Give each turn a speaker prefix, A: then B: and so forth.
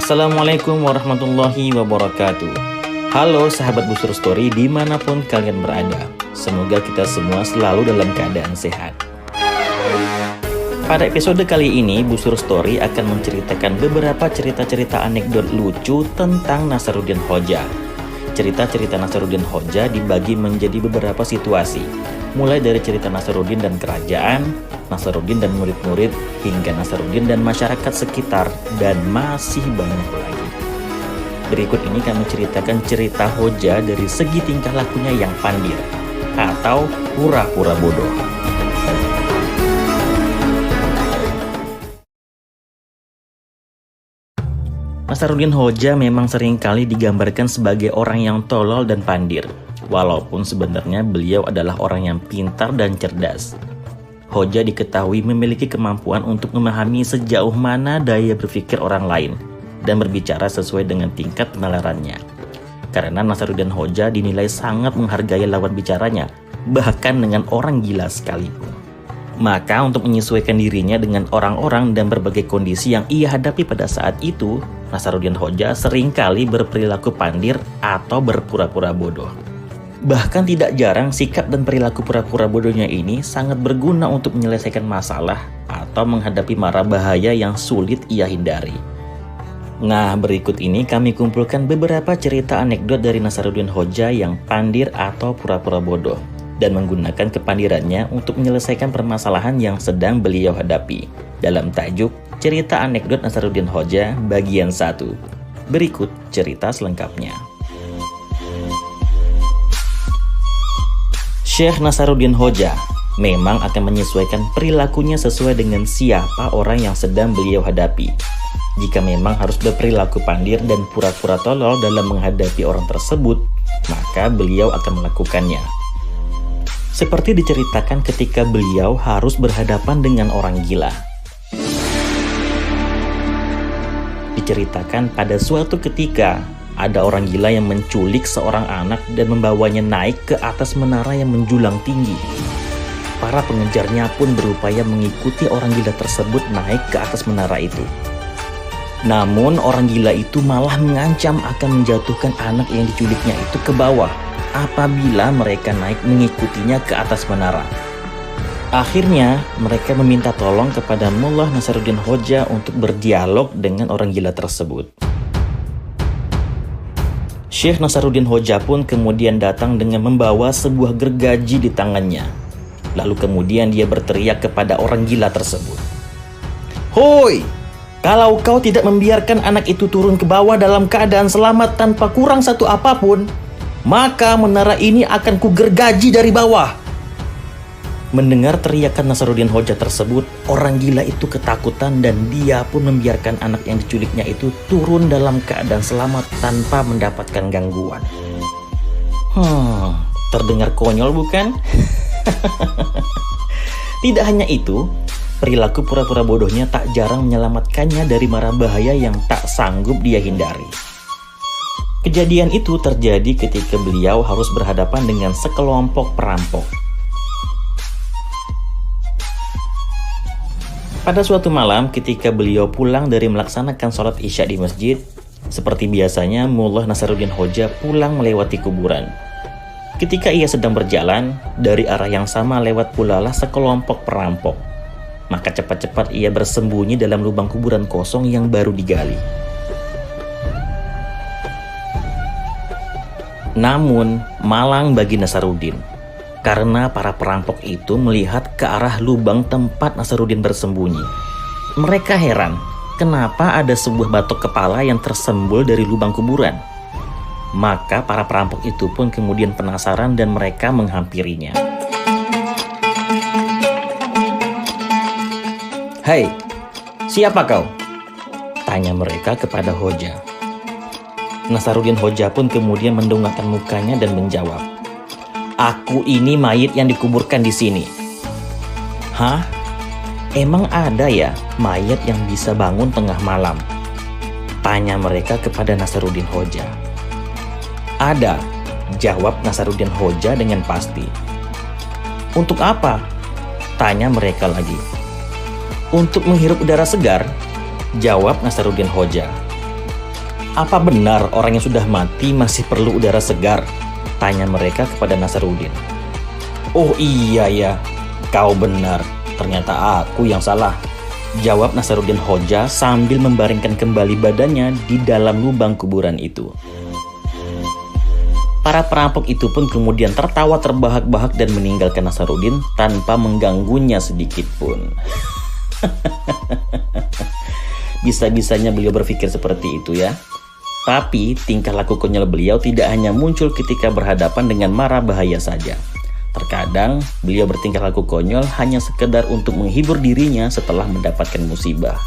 A: Assalamualaikum warahmatullahi wabarakatuh. Halo sahabat Busur Story dimanapun kalian berada. Semoga kita semua selalu dalam keadaan sehat. Pada episode kali ini, Busur Story akan menceritakan beberapa cerita-cerita anekdot lucu tentang Nasaruddin Hoja. Cerita-cerita Nasaruddin Hoja dibagi menjadi beberapa situasi, mulai dari cerita Nasaruddin dan kerajaan, Nasaruddin dan murid-murid, hingga Nasaruddin dan masyarakat sekitar, dan masih banyak lagi. Berikut ini kami ceritakan cerita Hoja dari segi tingkah lakunya yang pandir atau pura-pura bodoh. Nasaruddin Hoja memang seringkali digambarkan sebagai orang yang tolol dan pandir, walaupun sebenarnya beliau adalah orang yang pintar dan cerdas. Hoja diketahui memiliki kemampuan untuk memahami sejauh mana daya berpikir orang lain dan berbicara sesuai dengan tingkat penalarannya. Karena Nasaruddin Hoja dinilai sangat menghargai lawan bicaranya, bahkan dengan orang gila sekalipun. Maka untuk menyesuaikan dirinya dengan orang-orang dan berbagai kondisi yang ia hadapi pada saat itu, Nasaruddin Hoja seringkali berperilaku pandir atau berpura-pura bodoh. Bahkan tidak jarang sikap dan perilaku pura-pura bodohnya ini sangat berguna untuk menyelesaikan masalah atau menghadapi mara bahaya yang sulit ia hindari. Nah, berikut ini kami kumpulkan beberapa cerita anekdot dari Nasaruddin Hoja yang pandir atau pura-pura bodoh dan menggunakan kepandirannya untuk menyelesaikan permasalahan yang sedang beliau hadapi. Dalam tajuk Cerita Anekdot Nasaruddin Hoja bagian 1. Berikut cerita selengkapnya. Syekh Nasaruddin Hoja memang akan menyesuaikan perilakunya sesuai dengan siapa orang yang sedang beliau hadapi. Jika memang harus berperilaku pandir dan pura-pura tolol dalam menghadapi orang tersebut, maka beliau akan melakukannya. Seperti diceritakan ketika beliau harus berhadapan dengan orang gila. Diceritakan pada suatu ketika, ada orang gila yang menculik seorang anak dan membawanya naik ke atas menara yang menjulang tinggi. Para pengejarnya pun berupaya mengikuti orang gila tersebut naik ke atas menara itu. Namun orang gila itu malah mengancam akan menjatuhkan anak yang diculiknya itu ke bawah apabila mereka naik mengikutinya ke atas menara. Akhirnya mereka meminta tolong kepada Mullah Nasaruddin Hoja untuk berdialog dengan orang gila tersebut. Syekh Nasaruddin Hoja pun kemudian datang dengan membawa sebuah gergaji di tangannya. Lalu kemudian dia berteriak kepada orang gila tersebut. "Hoi, kalau kau tidak membiarkan anak itu turun ke bawah dalam keadaan selamat tanpa kurang satu apapun, maka menara ini akan kugergaji dari bawah." Mendengar teriakan Nasaruddin Hoja tersebut, orang gila itu ketakutan dan dia pun membiarkan anak yang diculiknya itu turun dalam keadaan selamat tanpa mendapatkan gangguan. Terdengar konyol bukan? Tidak hanya itu, perilaku pura-pura bodohnya tak jarang menyelamatkannya dari mara bahaya yang tak sanggup dia hindari. Kejadian itu terjadi ketika beliau harus berhadapan dengan sekelompok perampok. Pada suatu malam ketika beliau pulang dari melaksanakan sholat isya di masjid, seperti biasanya Mullah Nasaruddin Hoja pulang melewati kuburan. Ketika ia sedang berjalan, dari arah yang sama lewat pulalah sekelompok perampok. Maka cepat-cepat ia bersembunyi dalam lubang kuburan kosong yang baru digali. Namun, malang bagi Nasaruddin, karena para perampok itu melihat ke arah lubang tempat Nasaruddin bersembunyi. Mereka heran, kenapa ada sebuah batok kepala yang tersembul dari lubang kuburan. Maka para perampok itu pun kemudian penasaran dan mereka menghampirinya. "Hai, siapa kau?" tanya mereka kepada Hoja. Nasaruddin Hoja pun kemudian mendongakkan mukanya dan menjawab, "Aku ini mayit yang dikuburkan di sini." "Hah? Emang ada ya mayat yang bisa bangun tengah malam?" tanya mereka kepada Nasaruddin Hoja. "Ada," jawab Nasaruddin Hoja dengan pasti. "Untuk apa?" tanya mereka lagi. "Untuk menghirup udara segar," jawab Nasaruddin Hoja. "Apa benar orang yang sudah mati masih perlu udara segar?" tanya mereka kepada Nasaruddin. "Oh iya ya, kau benar. Ternyata aku yang salah," jawab Nasaruddin Hoja sambil membaringkan kembali badannya di dalam lubang kuburan itu. Para perampok itu pun kemudian tertawa terbahak-bahak dan meninggalkan Nasaruddin tanpa mengganggunya sedikit pun. Bisa-bisanya beliau berpikir seperti itu ya. Tapi tingkah laku konyol beliau tidak hanya muncul ketika berhadapan dengan mara bahaya saja. Terkadang beliau bertingkah laku konyol hanya sekedar untuk menghibur dirinya setelah mendapatkan musibah.